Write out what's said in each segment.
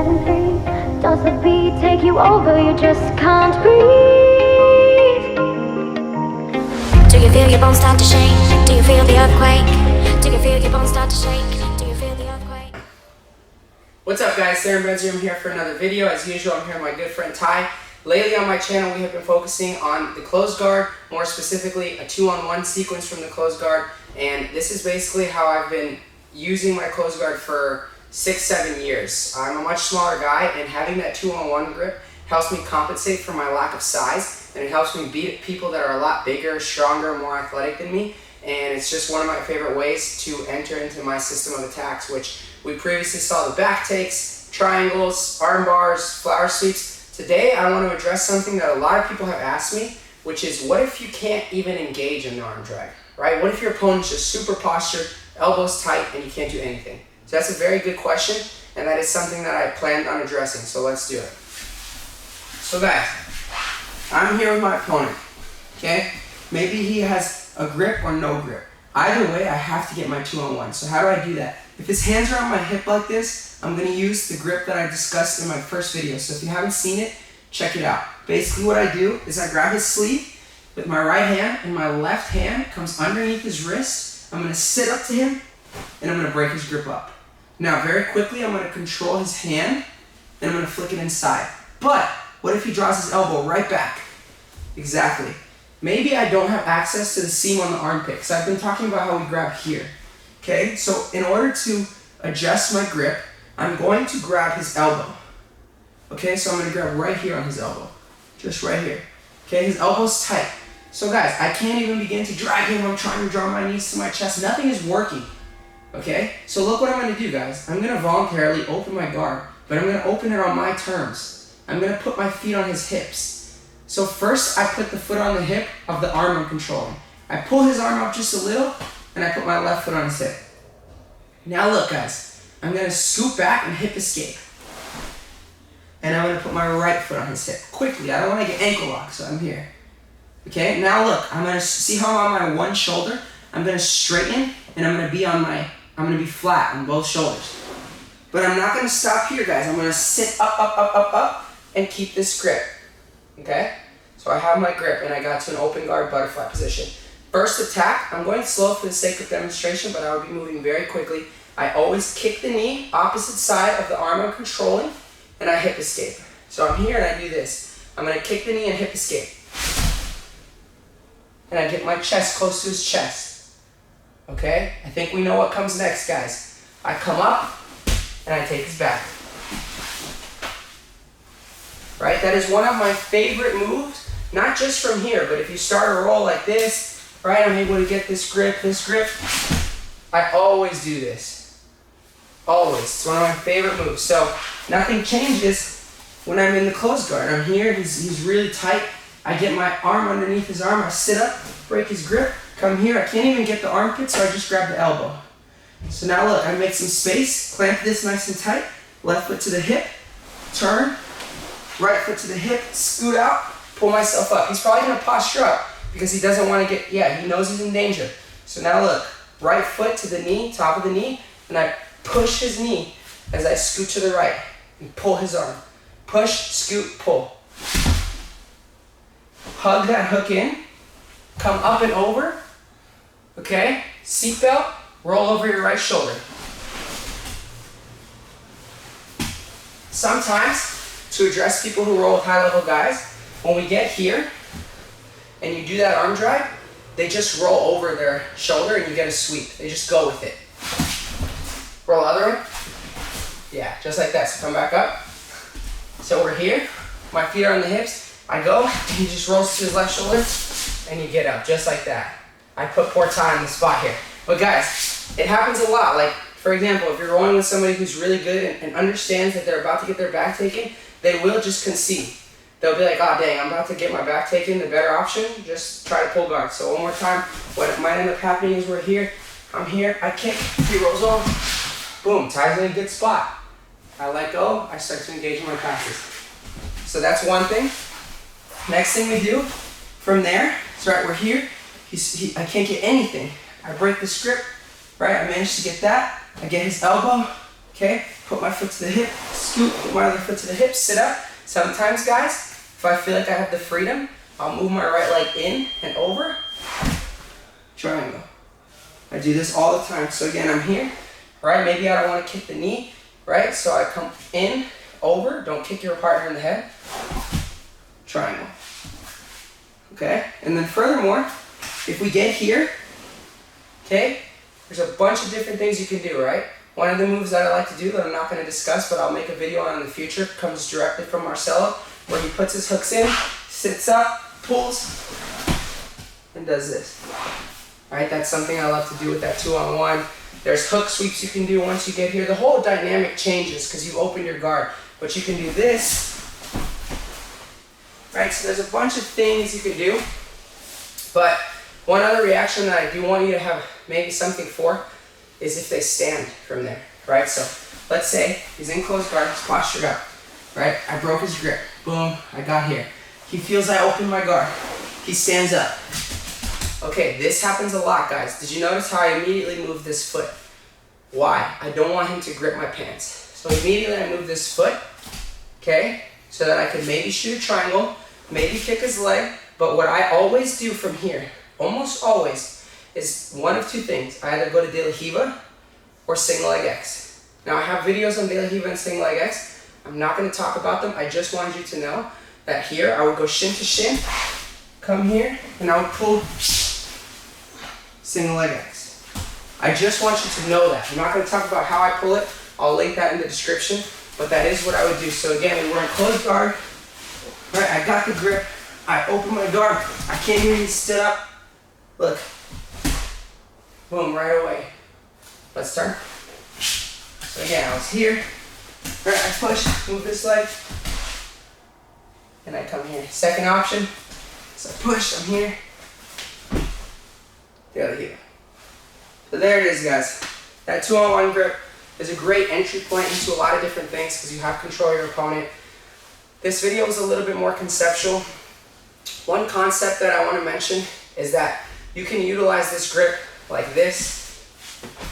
setting free? Does the beat take you over? You just can't breathe. Do you feel your bones start to shake? Do you feel the earthquake? Do you feel your bones start to shake? Do you feel the earthquake? What's up guys, Theron Benzer here for another video. As usual, I'm here with my good friend Ty. Lately on my channel we have been focusing on the closed guard, more specifically a 2-on-1 sequence from the closed guard, and this is basically how I've been using my closed guard for 6-7 years. I'm a much smaller guy, and having that 2-on-1 grip helps me compensate for my lack of size, and it helps me beat people that are a lot bigger, stronger, more athletic than me, and it's just one of my favorite ways to enter into my system of attacks, which we previously saw the back takes, triangles, arm bars, flower sweeps. Today I want to address something that a lot of people have asked me, which is what if you can't even engage in the arm drag, right? What if your opponent's just super postured, elbows tight, and you can't do anything? So that's a very good question, and that is something that I planned on addressing, so let's do it. So guys, I'm here with my opponent, okay? Maybe he has a grip or no grip. Either way, I have to get my 2-on-1. So how do I do that? If his hands are on my hip like this, I'm going to use the grip that I discussed in my first video. So if you haven't seen it, check it out. Basically what I do is I grab his sleeve with my right hand, and my left hand comes underneath his wrist. I'm going to sit up to him, and I'm going to break his grip up. Now very quickly, I'm going to control his hand, and I'm going to flick it inside. But what if he draws his elbow right back? Exactly. Maybe I don't have access to the seam on the armpit, because I've been talking about how we grab here. Okay, so in order to adjust my grip, I'm going to grab his elbow. Okay, so I'm going to grab right here on his elbow. Just right here. Okay, his elbow's tight. So guys, I can't even begin to drag him. I'm trying to draw my knees to my chest. Nothing is working. Okay, so look what I'm going to do, guys. I'm going to voluntarily open my guard, but I'm going to open it on my terms. I'm going to put my feet on his hips. So first, I put the foot on the hip of the arm I'm controlling. I pull his arm up just a little, and I put my left foot on his hip. Now look, guys. I'm going to scoop back and hip escape. And I'm going to put my right foot on his hip. Quickly, I don't want to get ankle locked, so I'm here. Okay, now look, I'm going to see how I'm on my one shoulder. I'm going to straighten, and I'm going to be flat on both shoulders. But I'm not going to stop here, guys. I'm going to sit up, and keep this grip. Okay? So I have my grip, and I got to an open guard butterfly position. First attack, I'm going slow for the sake of demonstration, but I will be moving very quickly. I always kick the knee, opposite side of the arm I'm controlling, and I hip escape. So I'm here and I do this. I'm going to kick the knee and hip escape. And I get my chest close to his chest. Okay? I think we know what comes next, guys. I come up and I take his back. Right? That is one of my favorite moves, not just from here, but if you start a roll like this, right, I'm able to get this grip. I always do this. Always. It's one of my favorite moves. So nothing changes when I'm in the closed guard. I'm here, he's really tight. I get my arm underneath his arm, I sit up, break his grip, come here. I can't even get the armpit, so I just grab the elbow. So now look, I make some space, clamp this nice and tight, left foot to the hip, turn, right foot to the hip, scoot out, pull myself up. He's probably going to posture up because he doesn't want to get, he knows he's in danger. So now look, right foot to the knee, top of the knee, and I push his knee as I scoot to the right and pull his arm. Push, scoot, pull. Hug that hook in, come up and over, okay? Seatbelt, roll over your right shoulder. Sometimes, to address people who roll with high-level guys, when we get here and you do that arm drag, they just roll over their shoulder and you get a sweep. They just go with it. Roll the other way. Yeah, just like that. So come back up. So we're here. My feet are on the hips. I go, and he just rolls to his left shoulder, and you get up, just like that. I put poor time in the spot here. But guys, it happens a lot. Like, for example, if you're rolling with somebody who's really good and understands that they're about to get their back taken, they will just concede. They'll be like, oh dang, I'm about to get my back taken, the better option, just try to pull guard. So one more time, what might end up happening is we're here, I'm here, I kick, he rolls off, boom, Ty's in a good spot. I let go, I start to engage in my passes. So that's one thing. Next thing we do from there, so right, we're here, I can't get anything. I break the grip, right, I managed to get that, I get his elbow, okay, put my foot to the hip, scoop, put my other foot to the hip, sit up. Sometimes, guys, if I feel like I have the freedom, I'll move my right leg in and over. Triangle. I do this all the time. So again, I'm here, right? Maybe I don't want to kick the knee, right? So I come in, over. Don't kick your partner in the head. Triangle. Okay? And then furthermore, if we get here, okay, there's a bunch of different things you can do, right? One of the moves that I like to do that I'm not going to discuss, but I'll make a video on in the future, comes directly from Marcelo, where he puts his hooks in, sits up, pulls, and does this. Alright, that's something I love to do with that 2-on-1. There's hook sweeps you can do once you get here. The whole dynamic changes because you've opened your guard. But you can do this. Right, so there's a bunch of things you can do. But one other reaction that I do want you to have maybe something for is if they stand from there. Right, so let's say he's in closed guard, he's postured up. Right, I broke his grip. Boom, I got here. He feels I opened my guard. He stands up. Okay, this happens a lot, guys. Did you notice how I immediately moved this foot? Why? I don't want him to grip my pants. So immediately I move this foot, okay, so that I could maybe shoot a triangle, maybe kick his leg, but what I always do from here, almost always, is one of two things. I either go to De La Riva or single leg X. Now I have videos on De La Riva and single leg X. I'm not going to talk about them. I just wanted you to know that here I would go shin to shin, come here, and I would pull single leg X. I just want you to know that. I'm not going to talk about how I pull it. I'll link that in the description, but that is what I would do. So again, we're in closed guard. Right, I got the grip. I open my guard. I can't even stood up. Look. Boom, right away. Let's turn. So again, I was here. Right, I push, move this leg, and I come here. Second option. So I push, I'm here. The other heel. So there it is, guys. That 2-on-1 grip is a great entry point into a lot of different things because you have control of your opponent. This video was a little bit more conceptual. One concept that I want to mention is that you can utilize this grip like this,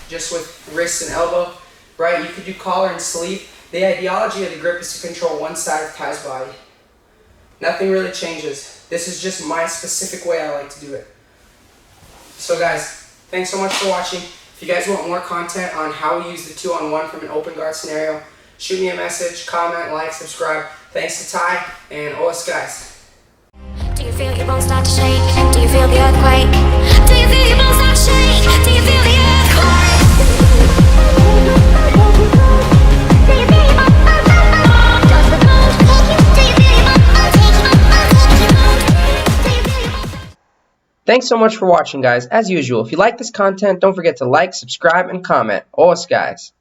just with wrist and elbow, right? You could do collar and sleeve. The ideology of the grip is to control one side of Ty's body. Nothing really changes. This is just my specific way I like to do it. So guys, thanks so much for watching. If you guys want more content on how we use the 2-on-1 from an open guard scenario, shoot me a message, comment, like, subscribe. Thanks to Ty, and OS guys. Do you feel your bones start to shake? Do you feel the earthquake? Do you feel your bones start to shake? Do you feel the earthquake? Do you feel your bones start to shake? Does the ground shake you? Do you feel your bones start to shake? Do you feel your bones? Thanks so much for watching, guys. As usual, if you like this content, don't forget to like, subscribe, and comment. OS guys.